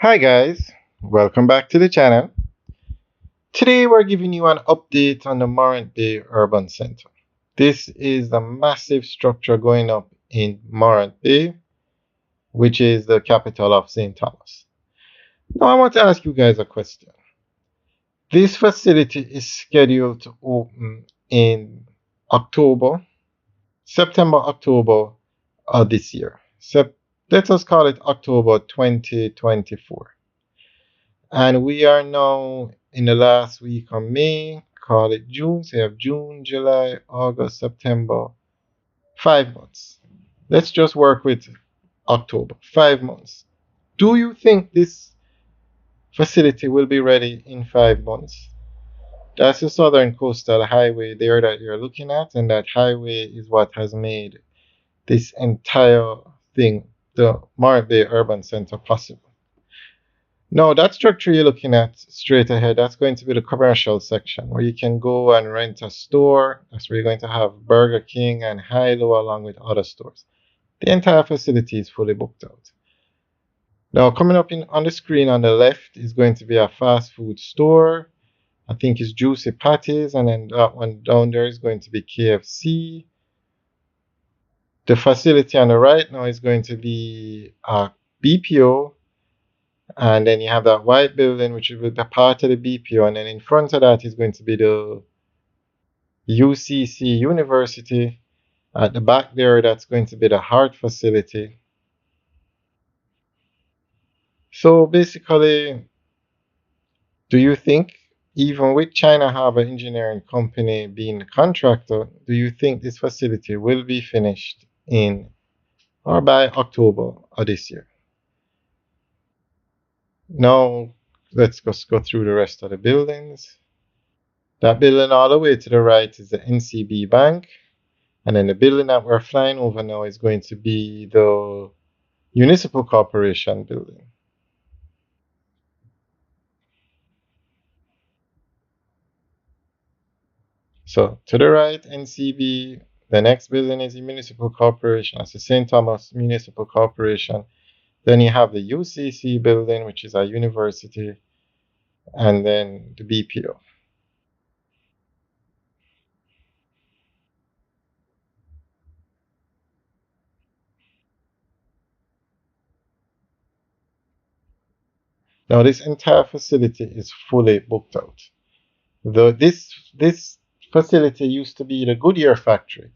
Hi guys, welcome back to the channel. Today we're giving you an update on the Morant Bay Urban Center. This is the massive structure going up in Morant Bay, which is the capital of St. Thomas. Now I want to ask you guys a question. This facility is scheduled to open in October, September, October of this year. Let us call it October 2024. And we are now in the last week of May, call it June. So you have June, July, August, September, 5 months. Let's just work with October, 5 months. Do you think this facility will be ready in 5 months? That's the Southern Coastal Highway there that you're looking at, and that highway is what has made this entire thing, the Morant Bay Urban Center, possible. No, that structure you're looking at straight ahead, that's going to be the commercial section where you can go and rent a store. That's where you're going to have Burger King and Hilo along with other stores. The entire facility is fully booked out. Now, coming up on the screen on the left is going to be a fast food store. I think it's Juicy Patties, and then that one down there is going to be KFC. The facility on the right now is going to be a BPO. And then you have that white building, which will be part of the BPO. And then in front of that is going to be the UCC University. At the back there, that's going to be the Heart facility. So basically, do you think, even with China Harbor Engineering Company being the contractor, do you think this facility will be finished in or by October of this year? Now, let's just go through the rest of the buildings. That building all the way to the right is the NCB Bank. And then the building that we're flying over now is going to be the Municipal Corporation building. So to the right, NCB. The next building is the Municipal Corporation. That's the St. Thomas Municipal Corporation. Then you have the UCC building, which is a university. And then the BPO. Now this entire facility is fully booked out. This facility used to be the Goodyear factory,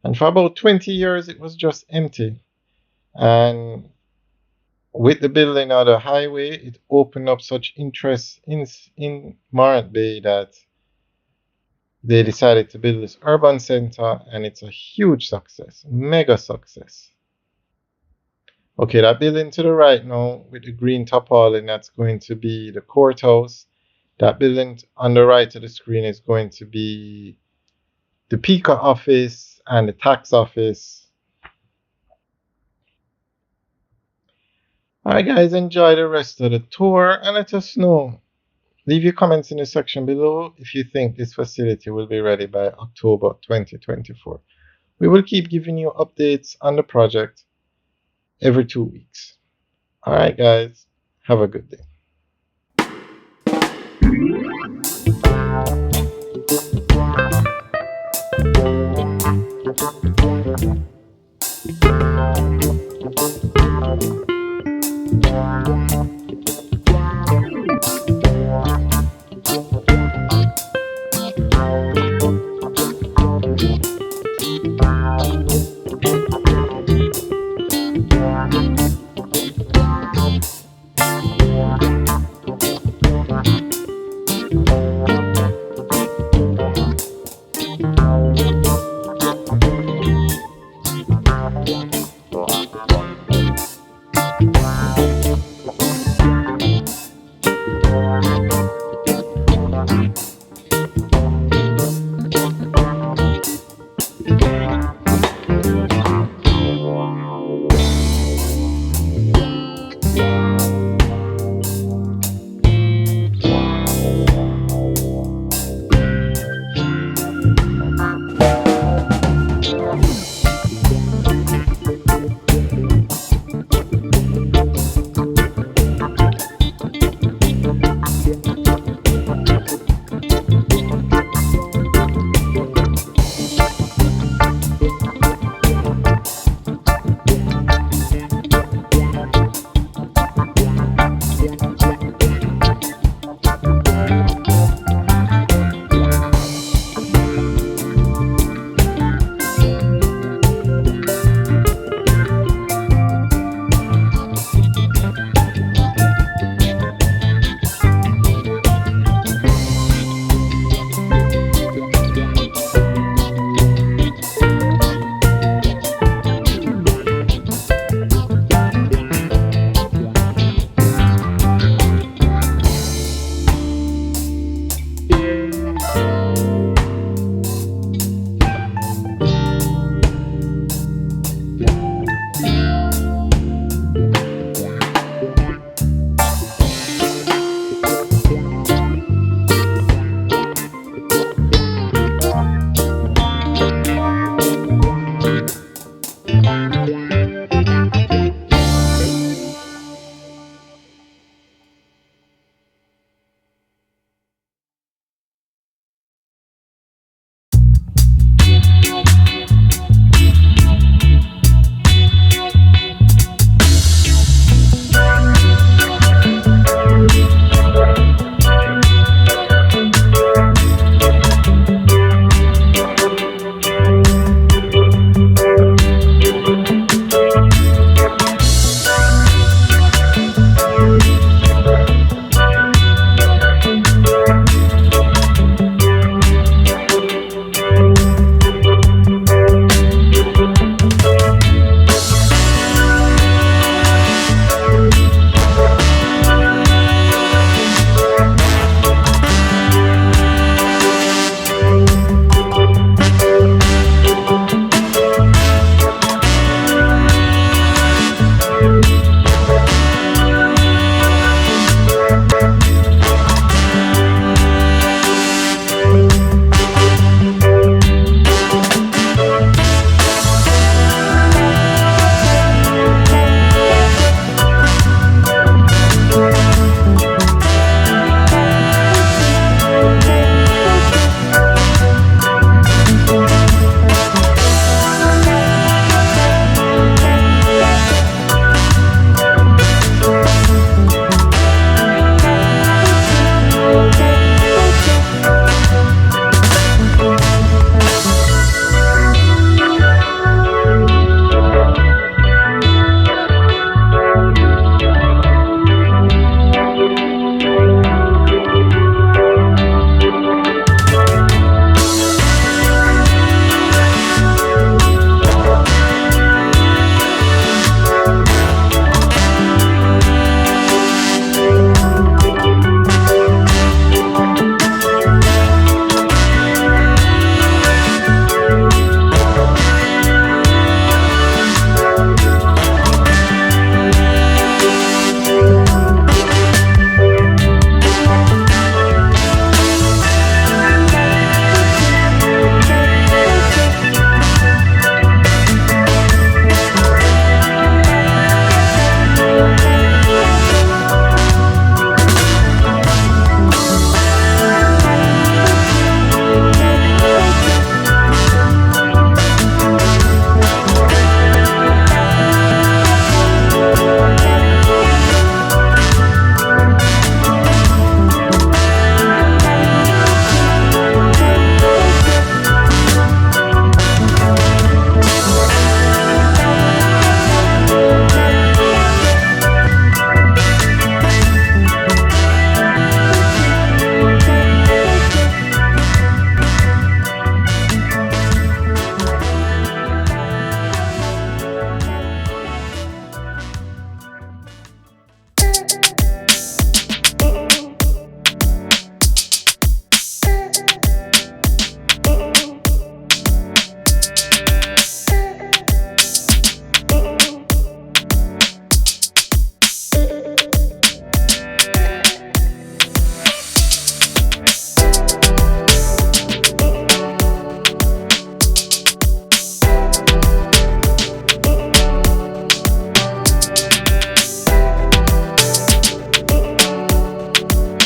and for about 20 years it was just empty. And with the building of the highway, it opened up such interest in Morant Bay that they decided to build this urban center, and it's a huge success, mega success. Okay, that building to the right now with the green tarpaulin, that's going to be the courthouse. That building on the right of the screen is going to be the PICA office and the tax office. Alright guys, enjoy the rest of the tour and let us know. Leave your comments in the section below if you think this facility will be ready by October 2024. We will keep giving you updates on the project every 2 weeks. Alright guys, have a good day.